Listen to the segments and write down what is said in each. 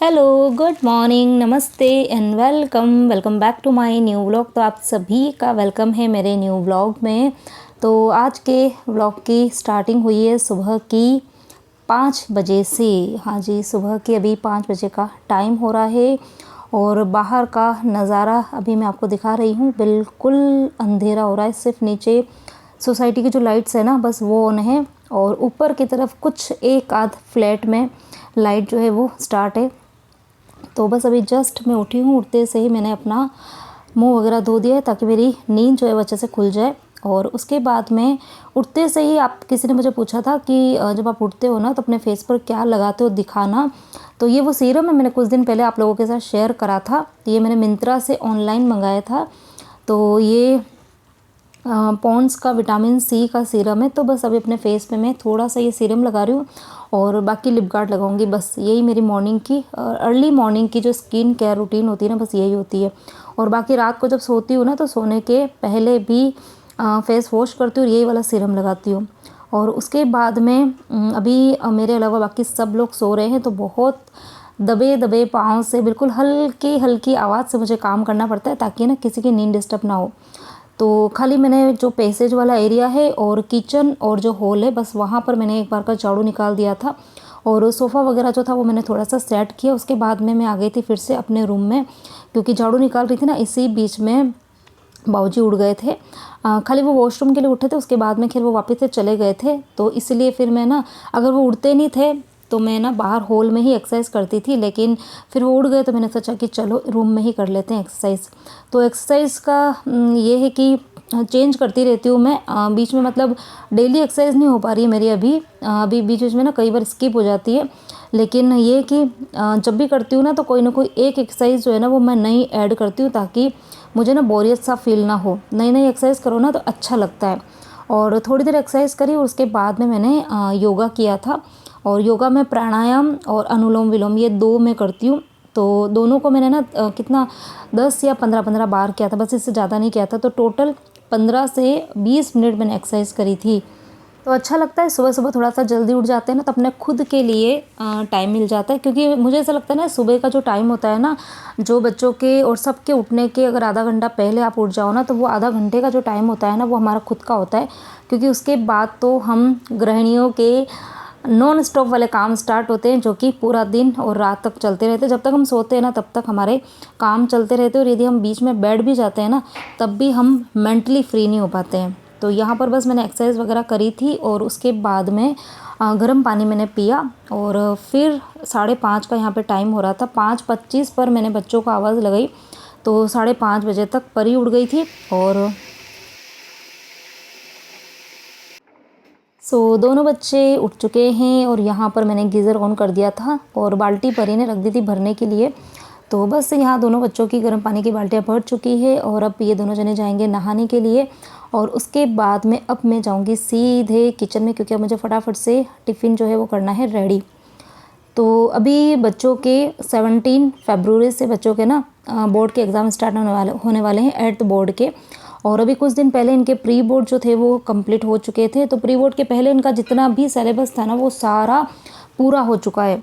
Hello, good morning, नमस्ते and welcome welcome back to my new vlog. तो आप सभी का वेलकम है मेरे न्यू व्लॉग में। तो आज के व्लॉग की स्टार्टिंग हुई है सुबह की 5 बजे से। हाँ जी, सुबह के अभी 5 बजे का टाइम हो रहा है और बाहर का नज़ारा अभी मैं आपको दिखा रही हूँ। बिल्कुल अंधेरा हो रहा है, सिर्फ नीचे सोसाइटी की जो लाइट्स है ना बस वो ऑन है और ऊपर की तरफ कुछ एक आध फ्लैट में लाइट जो है वो स्टार्ट है। तो बस अभी जस्ट मैं उठी हूँ, उठते से ही मैंने अपना मुंह वगैरह धो दिया है ताकि मेरी नींद जो है वो अच्छे से खुल जाए। और उसके बाद में उठते से ही आप किसी ने मुझे पूछा था कि जब आप उठते हो ना तो अपने फेस पर क्या लगाते हो दिखाना। तो ये वो सीरम है, मैंने कुछ दिन पहले आप लोगों के साथ शेयर करा था। ये मैंने मिंत्रा से ऑनलाइन मंगाया था। तो ये पॉन्ड्स का विटामिन सी का सीरम है। तो बस अभी अपने फेस पे मैं थोड़ा सा ये सीरम लगा रही हूँ और बाकी लिप गार्ड लगाऊंगी। बस यही मेरी मॉर्निंग की अर्ली मॉर्निंग की जो स्किन केयर रूटीन होती है ना, बस यही होती है। और बाकी रात को जब सोती हूँ ना तो सोने के पहले भी फेस वॉश करती हूँ और यही वाला सीरम लगाती हूँ। और उसके बाद में अभी मेरे अलावा बाकी सब लोग सो रहे हैं तो बहुत दबे दबे पाँव से बिल्कुल हल्की हल्की आवाज़ से मुझे काम करना पड़ता है ताकि ना किसी की नींद डिस्टर्ब ना हो। तो खाली मैंने जो पैसेज वाला एरिया है और किचन और जो हॉल है बस वहाँ पर मैंने एक बार का झाड़ू निकाल दिया था और सोफ़ा वगैरह जो था वो मैंने थोड़ा सा सेट किया। उसके बाद में मैं आ गई थी फिर से अपने रूम में, क्योंकि झाड़ू निकाल रही थी ना, इसी बीच में बाबूजी उठ गए थे। खाली वो वॉशरूम के लिए उठे थे, उसके बाद में खैर वो वापस से चले गए थे। तो इसलिए फिर मैं ना, अगर वो उठते नहीं थे तो मैं ना बाहर हॉल में ही एक्सरसाइज करती थी, लेकिन फिर वो उड़ गए तो मैंने सोचा कि चलो रूम में ही कर लेते हैं एक्सरसाइज। तो एक्सरसाइज का ये है कि चेंज करती रहती हूँ मैं बीच में, मतलब डेली एक्सरसाइज नहीं हो पा रही है मेरी अभी बीच बीच में ना कई बार स्किप हो जाती है। लेकिन ये कि जब भी करती हूँ ना तो कोई एक एक्सरसाइज जो है ना वो मैं नई ऐड करती हूँ ताकि मुझे ना बोरियत सा फील ना हो। नई नई एक्सरसाइज करो ना तो अच्छा लगता है। और थोड़ी देर एक्सरसाइज करी और उसके बाद में मैंने योगा किया था। और योगा में प्राणायाम और अनुलोम विलोम ये 2 मैं करती हूँ। तो दोनों को मैंने ना कितना 10 या 15-15 बार किया था, बस इससे ज़्यादा नहीं किया था। तो टोटल 15 से 20 मिनट मैंने एक्सरसाइज करी थी। तो अच्छा लगता है, सुबह सुबह थोड़ा सा जल्दी उठ जाते हैं ना तो अपने खुद के लिए टाइम मिल जाता है। क्योंकि मुझे ऐसा लगता है ना, सुबह का जो टाइम होता है ना, जो बच्चों के और सबके उठने के अगर आधा घंटा पहले आप उठ जाओ ना तो वो आधा घंटे का जो टाइम होता है ना वो हमारा खुद का होता है। क्योंकि उसके बाद तो हम गृहिणियों के नॉन स्टॉप वाले काम स्टार्ट होते हैं जो कि पूरा दिन और रात तक चलते रहते हैं। जब तक हम सोते हैं ना तब तक हमारे काम चलते रहते हैं और यदि हम बीच में बैठ भी जाते हैं ना तब भी हम मेंटली फ्री नहीं हो पाते हैं। तो यहाँ पर बस मैंने एक्सरसाइज वगैरह करी थी और उसके बाद में गर्म पानी मैंने पिया। और फिर 5:30 का यहाँ पे टाइम हो रहा था। 5:25 पर मैंने बच्चों को आवाज़ लगाई तो 5:30 बजे तक परी उड़ गई थी। और दोनों बच्चे उठ चुके हैं और यहाँ पर मैंने गीज़र ऑन कर दिया था और बाल्टी परी ने रख दी थी भरने के लिए। तो बस यहाँ दोनों बच्चों की गर्म पानी की बाल्टियाँ भर चुकी है और अब ये दोनों जने जाएंगे नहाने के लिए। और उसके बाद में अब मैं जाऊँगी सीधे किचन में, क्योंकि अब मुझे फटाफट से टिफ़िन जो है वो करना है रेडी। तो अभी बच्चों के 17 फरवरी से बच्चों के ना बोर्ड के एग्ज़ाम स्टार्ट होने वाले हैं, 8th बोर्ड के। और अभी कुछ दिन पहले इनके प्री बोर्ड जो थे वो कंप्लीट हो चुके थे। तो प्री बोर्ड के पहले इनका जितना भी सिलेबस था ना वो सारा पूरा हो चुका है।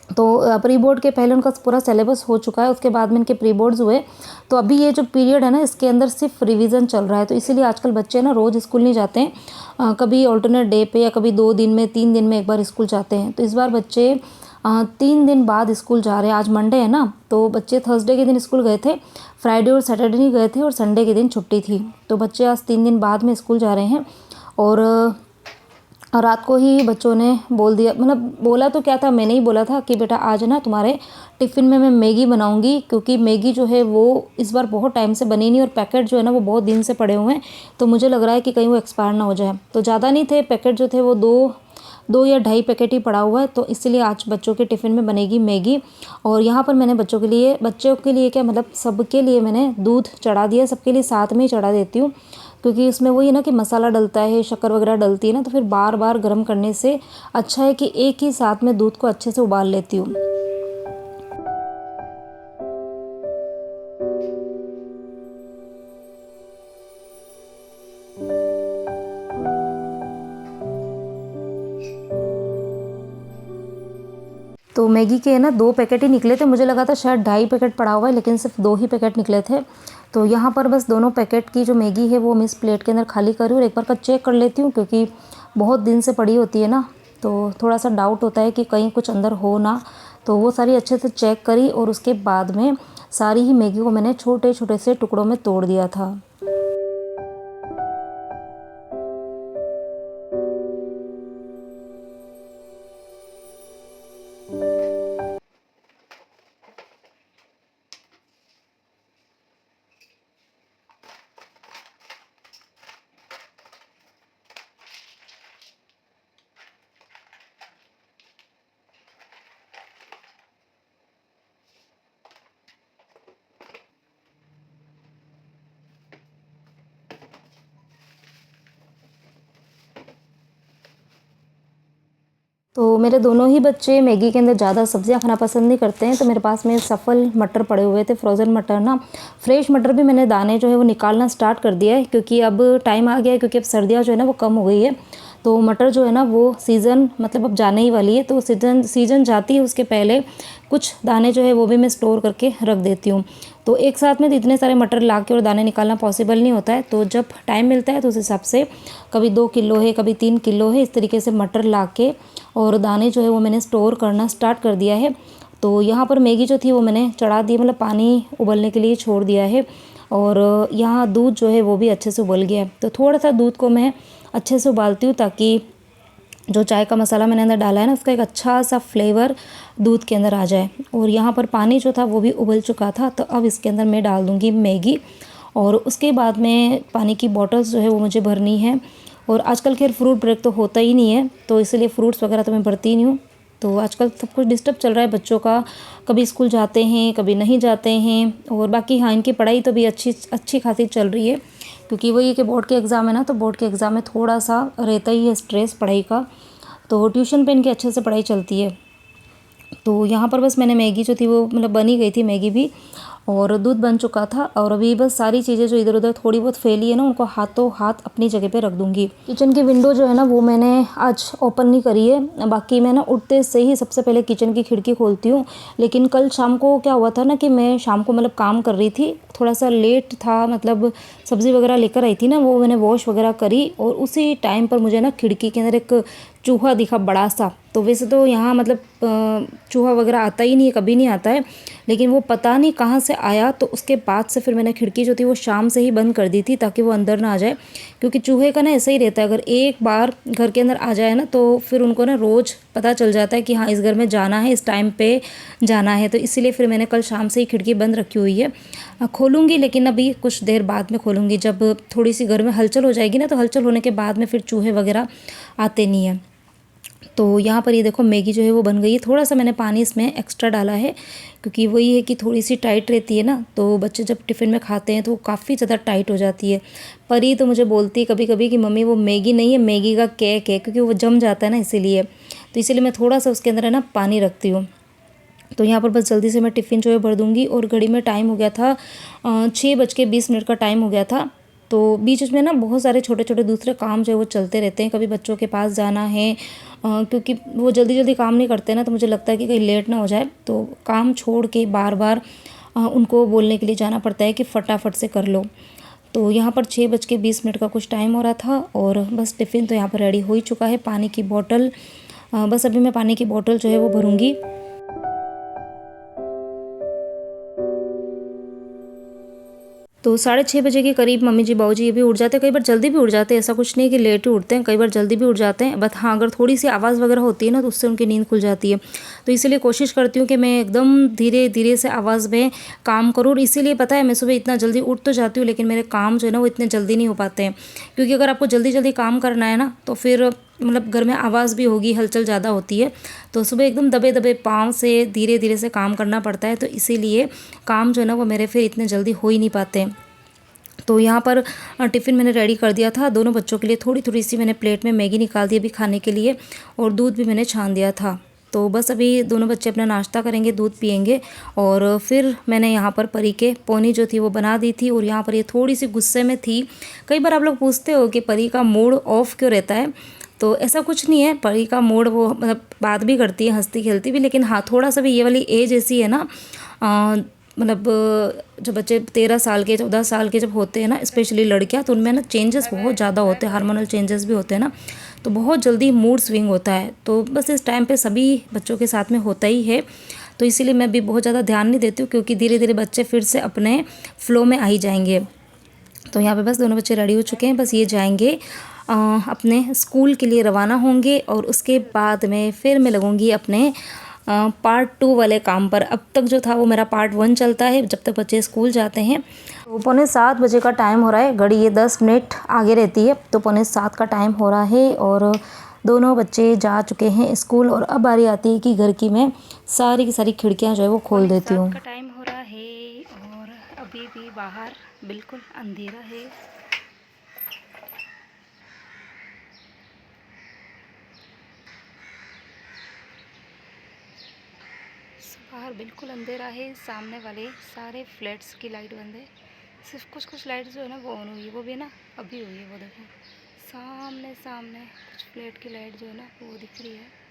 तो प्री बोर्ड के पहले उनका पूरा सिलेबस हो चुका है, उसके बाद में इनके प्री बोर्ड्स हुए। तो अभी ये जो पीरियड है ना इसके अंदर सिर्फ रिवीजन चल रहा है। तो इसीलिए आजकल बच्चे ना रोज़ स्कूल नहीं जाते हैं, कभी ऑल्टरनेट डे पे या कभी 2 दिन में 3 दिन में एक बार स्कूल जाते हैं। तो इस बार बच्चे 3 दिन बाद स्कूल जा रहे हैं। आज मंडे है ना, तो बच्चे थर्सडे के दिन स्कूल गए थे, फ्राइडे और सैटरडे नहीं गए थे और संडे के दिन छुट्टी थी। तो बच्चे आज 3 दिन बाद में स्कूल जा रहे हैं। और रात को ही बच्चों ने बोल दिया, मतलब बोला तो क्या था, मैंने ही बोला था कि बेटा आज ना तुम्हारे टिफ़िन में मैं मैगी बनाऊंगी, क्योंकि मैगी जो है वो इस बार बहुत टाइम से बनी नहीं और पैकेट जो है ना वो बहुत दिन से पड़े हुए हैं। तो मुझे लग रहा है कि कहीं वो एक्सपायर ना हो जाए। तो ज़्यादा नहीं थे पैकेट, जो थे वो दो या ढाई पैकेट ही पड़ा हुआ है। तो इसलिए आज बच्चों के टिफ़िन में बनेगी मैगी। और यहाँ पर मैंने बच्चों के लिए क्या, मतलब सबके लिए मैंने दूध चढ़ा दिया, सबके लिए साथ में ही चढ़ा देती हूँ। क्योंकि उसमें वही है ना कि मसाला डलता है, शक्कर वगैरह डलती है ना, तो फिर बार बार गर्म करने से अच्छा है कि एक ही साथ में दूध को अच्छे से उबाल लेती हूँ। तो मैगी के ना 2 पैकेट ही निकले थे, मुझे लगा था शायद 2.5 पैकेट पड़ा हुआ है, लेकिन सिर्फ 2 ही पैकेट निकले थे। तो यहाँ पर बस दोनों पैकेट की जो मैगी है वो मैं इस प्लेट के अंदर खाली कर रही हूँ और एक बार का चेक कर लेती हूँ, क्योंकि बहुत दिन से पड़ी होती है ना, तो थोड़ा सा डाउट होता है कि कहीं कुछ अंदर हो ना। तो वो सारी अच्छे से चेक करी और उसके बाद में सारी ही मैगी को मैंने छोटे छोटे से टुकड़ों में तोड़ दिया था। तो मेरे दोनों ही बच्चे मैगी के अंदर ज़्यादा सब्जियां खाना पसंद नहीं करते हैं, तो मेरे पास में सफल मटर पड़े हुए थे, फ्रोज़न मटर ना। फ्रेश मटर भी मैंने दाने जो है वो निकालना स्टार्ट कर दिया है, क्योंकि अब टाइम आ गया है, क्योंकि अब सर्दियाँ जो है ना वो कम हो गई है। तो मटर जो है ना वो सीज़न मतलब अब जाने ही वाली है, तो सीज़न जाती है उसके पहले कुछ दाने जो है वो भी मैं स्टोर करके रख देती हूँ। तो एक साथ में तो इतने सारे मटर ला के और दाने निकालना पॉसिबल नहीं होता है, तो जब टाइम मिलता है तो उस हिसाब से कभी 2 किलो है, कभी 3 किलो है, इस तरीके से मटर ला के और दाने जो है वो मैंने स्टोर करना स्टार्ट कर दिया है। तो यहाँ पर मैगी जो थी वो मैंने चढ़ा दी, मतलब पानी उबलने के लिए छोड़ दिया है, और यहाँ दूध जो है वो भी अच्छे से उबल गया है। तो थोड़ा सा दूध को मैं अच्छे से उबालती हूँ, ताकि जो चाय का मसाला मैंने अंदर डाला है ना उसका एक अच्छा सा फ्लेवर दूध के अंदर आ जाए। और यहाँ पर पानी जो था वो भी उबल चुका था, तो अब इसके अंदर मैं डाल दूँगी मैगी, और उसके बाद में पानी की बॉटल्स जो है वो मुझे भरनी है। और आजकल खैर फ्रूट ब्रेक तो होता ही नहीं है, तो इसलिए फ्रूट्स वगैरह तो मैं भरती ही नहीं हूँ। तो आजकल सब कुछ डिस्टर्ब चल रहा है बच्चों का, कभी स्कूल जाते हैं कभी नहीं जाते हैं, और बाकी हाँ इनकी पढ़ाई तो भी अच्छी खासी चल रही है, क्योंकि वही कि बोर्ड के एग्ज़ाम है ना, तो बोर्ड के एग्ज़ाम में थोड़ा सा रहता ही है स्ट्रेस पढ़ाई का। तो ट्यूशन पे इनकी अच्छे से पढ़ाई चलती है। तो यहाँ पर बस मैंने मैगी जो थी वो मतलब बनी गई थी मैगी भी, और दूध बन चुका था, और अभी बस सारी चीज़ें जो इधर उधर थोड़ी बहुत फैली है ना उनको हाथों हाथ अपनी जगह पे रख दूँगी। किचन की विंडो जो है ना वो मैंने आज ओपन नहीं करी है, बाकी मैं ना उठते से ही सबसे पहले किचन की खिड़की खोलती हूँ। लेकिन कल शाम को क्या हुआ था ना कि मैं शाम को मतलब काम कर रही थी, थोड़ा सा लेट था, मतलब सब्ज़ी वगैरह लेकर आई थी ना, वो मैंने वॉश वगैरह करी, और उसी टाइम पर मुझे ना खिड़की के अंदर एक चूहा दिखा बड़ा सा। तो वैसे तो यहाँ मतलब चूहा वगैरह आता ही नहीं है, कभी नहीं आता है, लेकिन वो पता नहीं कहाँ से आया। तो उसके बाद से फिर मैंने खिड़की जो थी वो शाम से ही बंद कर दी थी, ताकि वो अंदर ना आ जाए, क्योंकि चूहे का ना ऐसा ही रहता है, अगर एक बार घर के अंदर आ जाए ना तो फिर उनको ना रोज़ पता चल जाता है कि हाँ इस घर में जाना है, इस टाइम पे जाना है। तो इसीलिए फिर मैंने कल शाम से ही खिड़की बंद रखी हुई है। खोलूँगी लेकिन अभी कुछ देर बाद में खोलूँगी, जब थोड़ी सी घर में हलचल हो जाएगी ना, तो हलचल होने के बाद में फिर चूहे वगैरह आते नहीं हैं। तो यहाँ पर ये देखो मैगी जो है वो बन गई है। थोड़ा सा मैंने पानी इसमें एक्स्ट्रा डाला है, क्योंकि वही है कि थोड़ी सी टाइट रहती है ना, तो बच्चे जब टिफ़िन में खाते हैं तो वो काफ़ी ज़्यादा टाइट हो जाती है। परी तो मुझे बोलती है कभी कभी कि मम्मी वो मैगी नहीं है, मैगी का केक है, क्योंकि वो जम जाता है ना इसीलिए। तो इसीलिए मैं थोड़ा सा उसके अंदर है ना पानी रखती हूँ। तो यहाँ पर बस जल्दी से मैं टिफ़िन जो है भर दूँगी, और घड़ी में टाइम हो गया था 6:20 का टाइम हो गया था। तो बीच में ना बहुत सारे छोटे छोटे दूसरे काम जो है वो चलते रहते हैं, कभी बच्चों के पास जाना है, क्योंकि वो जल्दी जल्दी काम नहीं करते ना, तो मुझे लगता है कि कहीं लेट ना हो जाए, तो काम छोड़ के बार बार उनको बोलने के लिए जाना पड़ता है कि फटाफट से कर लो। तो यहाँ पर 6:20 का कुछ टाइम हो रहा था, और बस टिफ़िन तो यहाँ पर रेडी हो ही चुका है। पानी की बॉटल बस अभी मैं पानी की बॉटल जो है वो भरूँगी। तो 6:30 बजे के करीब मम्मी जी बाबू जी ये भी उठ जाते हैं, कई बार जल्दी भी उठ जाते हैं, ऐसा कुछ नहीं कि लेट ही उठते हैं, कई बार जल्दी भी उठ जाते हैं। बट हाँ अगर थोड़ी सी आवाज़ वगैरह होती है ना तो उससे उनकी नींद खुल जाती है। तो इसीलिए कोशिश करती हूँ कि मैं एकदम धीरे धीरे से आवाज़ में काम करूँ, और इसीलिए पता है मैं सुबह इतना जल्दी उठ तो जाती हूँ, लेकिन मेरे काम जो है ना वो इतने जल्दी नहीं हो पाते हैं, क्योंकि अगर आपको जल्दी जल्दी काम करना है ना तो फिर मतलब घर में आवाज़ भी होगी, हलचल ज़्यादा होती है, तो सुबह एकदम दबे दबे पाँव से धीरे धीरे से काम करना पड़ता है। तो इसीलिए काम जो है ना वो मेरे फिर इतने जल्दी हो ही नहीं पाते हैं। तो यहाँ पर टिफ़िन मैंने रेडी कर दिया था दोनों बच्चों के लिए, थोड़ी थोड़ी सी मैंने प्लेट में मैगी निकाल दी अभी खाने के लिए, और दूध भी मैंने छान दिया था। तो बस अभी दोनों बच्चे अपना नाश्ता करेंगे, दूध पियेंगे, और फिर मैंने यहाँ पर परी के पोनी जो थी वो बना दी थी। और यहाँ पर ये थोड़ी सी गुस्से में थी। कई बार आप लोग पूछते हो कि परी का मूड ऑफ क्यों रहता है, तो ऐसा कुछ नहीं है, परी का मूड वो मतलब बात भी करती है, हंसती खेलती भी, लेकिन हाँ थोड़ा सा भी ये वाली एज ऐसी है ना, मतलब जब बच्चे 13 साल के 14 साल के जब होते हैं ना, स्पेशली लड़कियां, तो उनमें ना चेंजेस बहुत ज़्यादा होते हैं, हार्मोनल चेंजेस भी होते हैं ना, तो बहुत जल्दी मूड स्विंग होता है। तो बस इस टाइम पे सभी बच्चों के साथ में होता ही है, तो इसीलिए मैं भी बहुत ज़्यादा ध्यान नहीं देती हूँ, क्योंकि धीरे धीरे बच्चे फिर से अपने फ्लो में आ ही जाएंगे। तो यहाँ पे बस दोनों बच्चे रेडी हो चुके हैं, बस ये जाएंगे अपने स्कूल के लिए रवाना होंगे, और उसके बाद में फिर मैं लगूंगी अपने पार्ट 2 वाले काम पर। अब तक जो था वो मेरा पार्ट 1 चलता है जब तक बच्चे स्कूल जाते हैं। तो 6:45 का टाइम हो रहा है, घड़ी ये 10 मिनट आगे रहती है, तो 6:45 का टाइम हो रहा है और दोनों बच्चे जा चुके हैं स्कूल। और अब बारी आती है कि घर की मैं सारी की सारी खिड़कियां जो है वो खोल देती हूँ। का टाइम हो रहा है और अभी भी बाहर बिल्कुल अंधेरा है। बाहर बिल्कुल अंधेरा है, सामने वाले सारे फ्लैट्स की लाइट बंद है, सिर्फ कुछ कुछ लाइट जो है ना वो ऑन हुई है, वो भी ना अभी हुई है। वो देखो सामने सामने कुछ फ्लैट की लाइट जो है ना वो दिख रही है।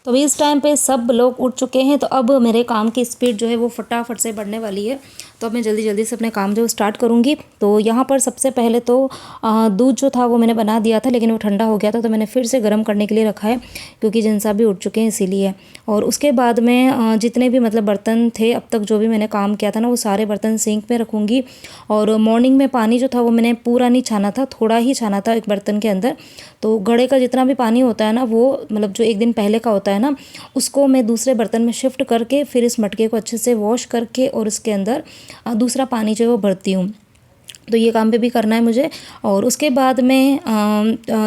तो अभी इस टाइम पे सब लोग उठ चुके हैं, तो अब मेरे काम की स्पीड जो है वो फटाफट से बढ़ने वाली है। तो अब मैं जल्दी जल्दी से अपने काम जो स्टार्ट करूँगी। तो यहाँ पर सबसे पहले तो दूध जो था वो मैंने बना दिया था, लेकिन वो ठंडा हो गया था, तो मैंने फिर से गर्म करने के लिए रखा है, क्योंकि जिनसा भी उठ चुके हैं इसीलिए। और उसके बाद में जितने भी मतलब बर्तन थे अब तक जो भी मैंने काम किया था ना, वो सारे बर्तन सिंक में रखूँगी। और मॉर्निंग में पानी जो था वो मैंने पूरा नहीं छाना था, थोड़ा ही छाना था एक बर्तन के अंदर। तो घड़े का जितना भी पानी होता है ना, वो मतलब जो एक दिन पहले का होता है ना, उसको मैं दूसरे बर्तन में शिफ्ट करके फिर इस मटके को अच्छे से वॉश करके और उसके अंदर दूसरा पानी जो है वो भरती हूँ। तो ये काम भी करना है मुझे। और उसके बाद में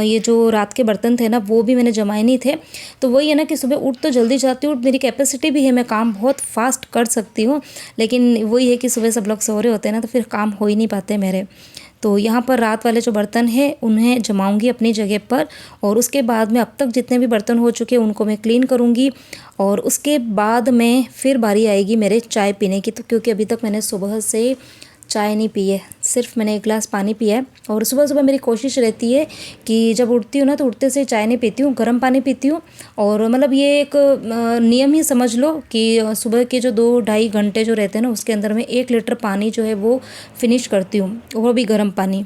ये जो रात के बर्तन थे ना वो भी मैंने जमाए नहीं थे। तो वही है ना कि सुबह उठ तो जल्दी जाती हूँ, मेरी कैपेसिटी भी है, मैं काम बहुत फास्ट कर सकती हूँ, लेकिन वही है कि सुबह सब लोग सो रहे होते हैं ना, तो फिर काम हो ही नहीं पाते मेरे। तो यहाँ पर रात वाले जो बर्तन हैं उन्हें जमाऊंगी अपनी जगह पर, और उसके बाद में अब तक जितने भी बर्तन हो चुके हैं उनको मैं क्लीन करूँगी। और उसके बाद में फिर बारी आएगी मेरे चाय पीने की, तो क्योंकि अभी तक मैंने सुबह से चाय नहीं पी है, सिर्फ मैंने एक गिलास पानी पिया है। और सुबह सुबह मेरी कोशिश रहती है कि जब उठती हूँ ना तो उठते से चाय नहीं पीती हूँ, गर्म पानी पीती हूँ। और मतलब ये एक नियम ही समझ लो कि सुबह के जो 2-2.5 घंटे जो रहते हैं ना उसके अंदर में 1 लीटर पानी जो है वो फिनिश करती हूँ, वो भी गर्म पानी।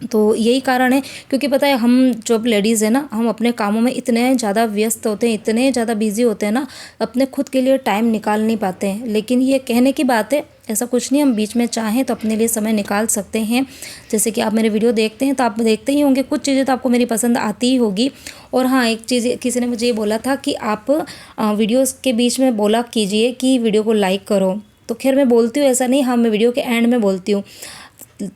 तो यही कारण है, क्योंकि पता है हम जब लेडीज़ है ना, हम अपने कामों में इतने ज़्यादा व्यस्त होते हैं, इतने ज़्यादा बिजी होते हैं ना, अपने खुद के लिए टाइम निकाल नहीं पाते हैं। लेकिन ये कहने की बात है, ऐसा कुछ नहीं, हम बीच में चाहें तो अपने लिए समय निकाल सकते हैं। जैसे कि आप मेरे वीडियो देखते हैं तो आप देखते ही होंगे, कुछ चीज़ें तो आपको मेरी पसंद आती ही होगी। और हाँ, एक चीज़ किसी ने मुझे ये बोला था कि आप वीडियोज़ के बीच में बोला कीजिए कि वीडियो को लाइक करो। तो खैर मैं बोलती हूँ, ऐसा नहीं, हाँ मैं वीडियो के एंड में बोलती हूँ।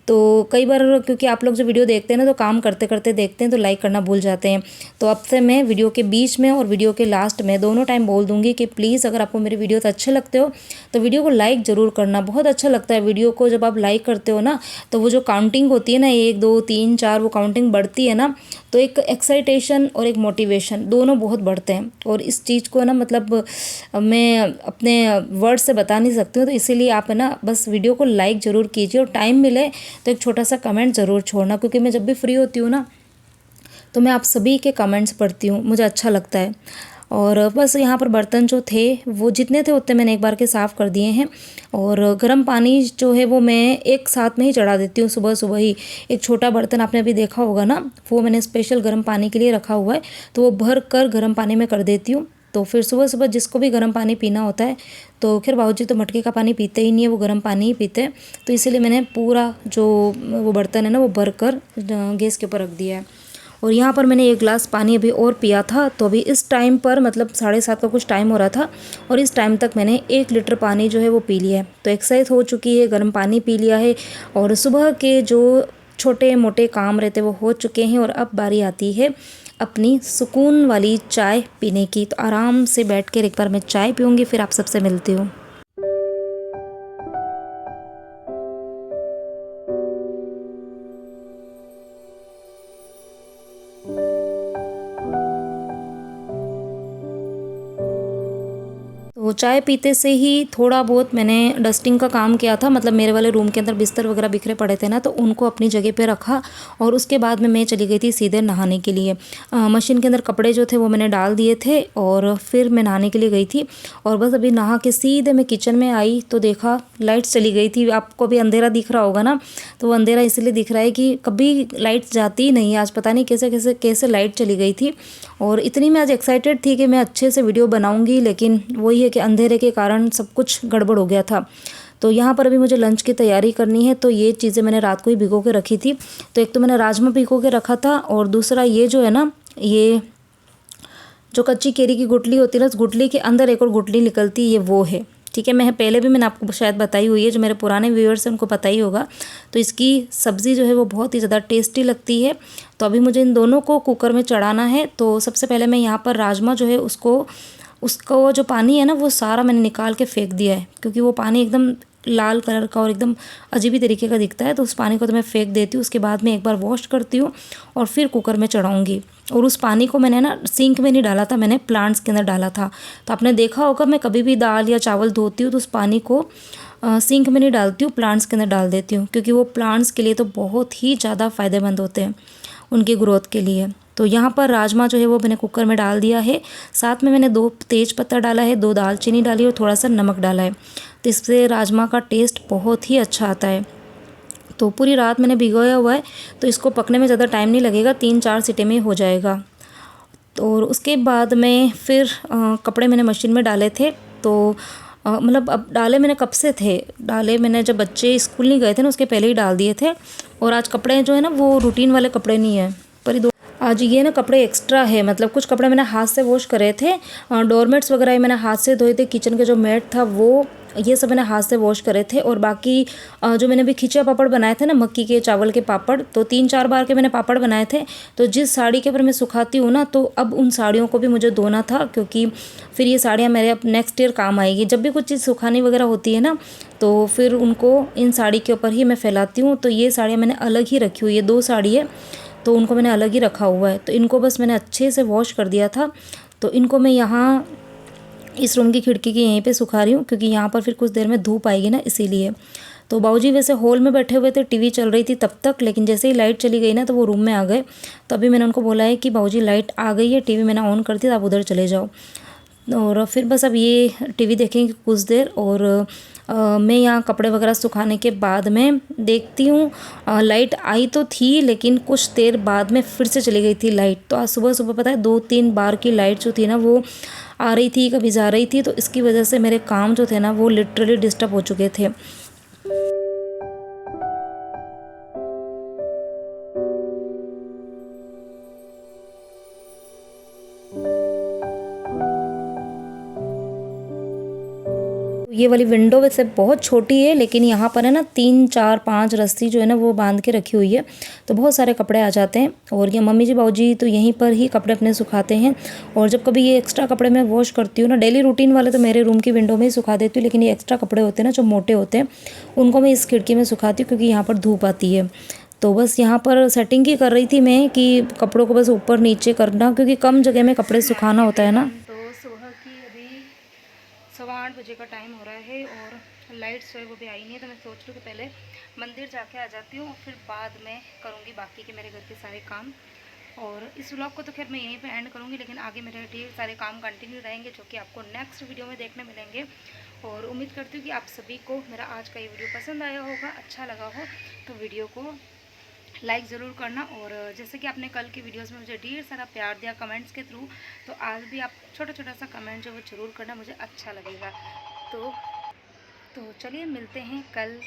तो कई बार क्योंकि आप लोग जो वीडियो देखते हैं ना तो काम करते करते देखते हैं, तो लाइक करना भूल जाते हैं। तो अब से मैं वीडियो के बीच में और वीडियो के लास्ट में दोनों टाइम बोल दूंगी कि प्लीज़ अगर आपको मेरे वीडियो तो अच्छे लगते हो तो वीडियो को लाइक ज़रूर करना। बहुत अच्छा लगता है वीडियो को जब आप लाइक करते हो ना, तो वो जो काउंटिंग होती है ना 1 2 3 4 वो काउंटिंग बढ़ती है ना, तो एक एक्साइटेशन और एक मोटिवेशन दोनों बहुत बढ़ते हैं। और इस चीज़ को ना मतलब मैं अपने वर्ड से बता नहीं सकती हूँ। तो इसीलिए आप है ना बस वीडियो को लाइक ज़रूर कीजिए, और टाइम मिले तो एक छोटा सा कमेंट ज़रूर छोड़ना, क्योंकि मैं जब भी फ्री होती हूँ ना तो मैं आप सभी के कमेंट्स पढ़ती हूँ, मुझे अच्छा लगता है। और बस यहाँ पर बर्तन जो थे वो जितने थे उतने मैंने एक बार के साफ़ कर दिए हैं। और गर्म पानी जो है वो मैं एक साथ में ही चढ़ा देती हूँ सुबह सुबह ही। एक छोटा बर्तन आपने अभी देखा होगा ना, वो मैंने स्पेशल गर्म पानी के लिए रखा हुआ है, तो वो भर कर गर्म पानी में कर देती हूँ। तो फिर सुबह सुबह जिसको भी गर्म पानी पीना होता है, तो खैर बाबूजी तो मटके का पानी पीते ही नहीं है, वो गर्म पानी ही पीते हैं। तो इसीलिए मैंने पूरा जो वो बर्तन है ना वो भर कर गैस के ऊपर रख दिया है। और यहाँ पर मैंने 1 गिलास पानी अभी और पिया था, तो अभी इस टाइम पर मतलब 7:30 का कुछ टाइम हो रहा था, और इस टाइम तक मैंने 1 लीटर पानी जो है वो पी लिया है। तो एक्सरसाइज हो चुकी है, गर्म पानी पी लिया है, और सुबह के जो छोटे मोटे काम रहते वो हो चुके हैं। और अब बारी आती है अपनी सुकून वाली चाय पीने की। तो आराम से बैठ कर एक बार मैं चाय पीऊँगी, फिर आप सबसे मिलती हूँ। तो तो चाय पीते से ही थोड़ा बहुत मैंने डस्टिंग का काम किया था, मतलब मेरे वाले रूम के अंदर बिस्तर वगैरह बिखरे पड़े थे ना, तो उनको अपनी जगह पे रखा और उसके बाद में मैं चली गई थी सीधे नहाने के लिए। मशीन के अंदर कपड़े जो थे वो मैंने डाल दिए थे और फिर मैं नहाने के लिए गई थी। और बस अभी नहा के सीधे मैं किचन में आई तो देखा लाइट चली गई थी। आपको भी अंधेरा दिख रहा होगा ना, तो वो अंधेरा इसलिए दिख रहा है कि कभी लाइट जाती ही नहीं, आज पता नहीं कैसे कैसे कैसे लाइट चली गई थी। और इतनी मैं आज एक्साइटेड थी कि मैं अच्छे से वीडियो बनाऊंगी, लेकिन वही है कि अंधेरे के कारण सब कुछ गड़बड़ हो गया था। तो यहाँ पर अभी मुझे लंच की तैयारी करनी है, तो ये चीज़ें मैंने रात को ही भिगो के रखी थी। तो एक तो मैंने राजमा भिगो के रखा था और दूसरा ये जो है ना, ये जो कच्ची केरी की गुठली होती है ना, उस गुठली के अंदर एक और गुठली निकलती है, ये वो है। ठीक है, मैं पहले भी मैंने आपको शायद बताई हुई है, जो मेरे पुराने व्यूअर्स हैं उनको पता ही होगा। तो इसकी सब्ज़ी जो है वो बहुत ही ज़्यादा टेस्टी लगती है। तो अभी मुझे इन दोनों को कुकर में चढ़ाना है। तो सबसे पहले मैं यहाँ पर राजमा जो है उसको जो पानी है ना वो सारा मैंने निकाल के फेंक दिया है, क्योंकि वो पानी एकदम लाल कलर का और एकदम अजीब ही तरीके का दिखता है। तो उस पानी को तो मैं फेंक देती हूँ, उसके बाद में एक बार वॉश करती हूँ और फिर कुकर में चढ़ाऊँगी। और उस पानी को मैंने ना सिंक में नहीं डाला था, मैंने प्लांट्स के अंदर डाला था। तो आपने देखा होगा मैं कभी भी दाल या चावल धोती हूँ तो उस पानी को सिंक में नहीं डालती हूँ, प्लांट्स के अंदर डाल देती हूँ, क्योंकि वो प्लांट्स के लिए तो बहुत ही ज़्यादा फ़ायदेमंद होते हैं उनकी ग्रोथ के लिए। तो यहाँ पर राजमा जो है वो मैंने कुकर में डाल दिया है। साथ में मैंने 2 तेज पत्ता डाला है, 2 दालचीनी डाली और थोड़ा सा नमक डाला है। तो इससे राजमा का टेस्ट बहुत ही अच्छा आता है। तो पूरी रात मैंने भिगोया हुआ है, तो इसको पकने में ज़्यादा टाइम नहीं लगेगा, 3-4 सीटी में हो जाएगा। तो और उसके बाद में फिर कपड़े मैंने मशीन में डाले थे। तो मतलब अब डाले मैंने कब से थे, डाले मैंने जब बच्चे स्कूल नहीं गए थे ना उसके पहले ही डाल दिए थे। और आज कपड़े जो है ना वो रूटीन वाले कपड़े नहीं है, पर आज ये ना कपड़े एक्स्ट्रा है। मतलब कुछ कपड़े मैंने हाथ से वॉश करे थे, डोरमेट्स वगैरह ही मैंने हाथ से धोए थे, किचन के जो मैट था वो ये सब मैंने हाथ से वॉश करे थे। और बाकी जो मैंने भी खिचिया पापड़ बनाए थे ना, मक्की के चावल के पापड़, तो 3-4 बार के मैंने पापड़ बनाए थे। तो जिस साड़ी के ऊपर मैं सुखाती हूँ ना, तो अब उन साड़ियों को भी मुझे धोना था, क्योंकि फिर ये साड़ियाँ मेरे अब नेक्स्ट ईयर काम आएगी। जब भी कुछ चीज़ सुखानी वगैरह होती है ना, तो फिर उनको इन साड़ी के ऊपर ही मैं फैलाती हूँ। तो ये साड़ियाँ मैंने अलग ही रखी हुई है, 2 साड़ी है, तो उनको मैंने अलग ही रखा हुआ है। तो इनको बस मैंने अच्छे से वॉश कर दिया था। तो इनको मैं यहाँ इस रूम की खिड़की के यहीं पे सुखा रही हूँ, क्योंकि यहाँ पर फिर कुछ देर में धूप आएगी ना, इसीलिए। तो बाबूजी वैसे हॉल में बैठे हुए थे, टीवी चल रही थी तब तक, लेकिन जैसे ही लाइट चली गई ना तो वो रूम में आ गए। तो अभी मैंने उनको बोला है कि बाबूजी लाइट आ गई है, टीवी मैंने ऑन कर दी, आप उधर चले जाओ। और फिर बस अब ये टीवी देखेंगे कुछ देर। और मैं यहाँ कपड़े वगैरह सुखाने के बाद में देखती हूँ, लाइट आई तो थी, लेकिन कुछ देर बाद में फिर से चली गई थी लाइट। तो आज सुबह सुबह पता है 2-3 बार की लाइट जो थी ना वो आ रही थी, कभी जा रही थी। तो इसकी वजह से मेरे काम जो थे ना वो लिटरली डिस्टर्ब हो चुके थे। ये वाली विंडो वैसे बहुत छोटी है, लेकिन यहाँ पर है ना 3-4-5 रस्सी जो है ना वो बांध के रखी हुई है, तो बहुत सारे कपड़े आ जाते हैं। और ये मम्मी जी बाबूजी तो यहीं पर ही कपड़े अपने सुखाते हैं। और जब कभी ये एक्स्ट्रा कपड़े मैं वॉश करती हूँ ना, डेली रूटीन वाले तो मेरे रूम की विंडो में ही सुखा देती हूँ, लेकिन ये एक्स्ट्रा कपड़े होते हैं ना जो मोटे होते हैं, उनको मैं इस खिड़की में सुखाती हूँ, क्योंकि यहाँ पर धूप आती है। तो बस यहाँ पर सेटिंग ही कर रही थी मैं कि कपड़ों को बस ऊपर नीचे करना, क्योंकि कम जगह में कपड़े सुखाना होता है ना। तो सुबह की अभी 8:15 बजे का टाइम हो रहा है और लाइट्स जो है वो भी आई नहीं है। तो मैं सोच रही हूँ कि पहले मंदिर जाके आ जाती हूँ, फिर बाद में करूँगी बाकी के मेरे घर के सारे काम। और इस व्लॉग को तो खैर मैं यहीं पे एंड करूँगी, लेकिन आगे मेरे ढेर सारे काम कंटिन्यू रहेंगे, जो कि आपको नेक्स्ट वीडियो में देखने मिलेंगे। और उम्मीद करती हूँ कि आप सभी को मेरा आज का ये वीडियो पसंद आया होगा, अच्छा लगा हो तो वीडियो को लाइक ज़रूर करना। और जैसे कि आपने कल की वीडियोस में मुझे ढेर सारा प्यार दिया कमेंट्स के थ्रू, तो आज भी आप छोटा छोटा सा कमेंट जो वो ज़रूर करना, मुझे अच्छा लगेगा। तो चलिए मिलते हैं कल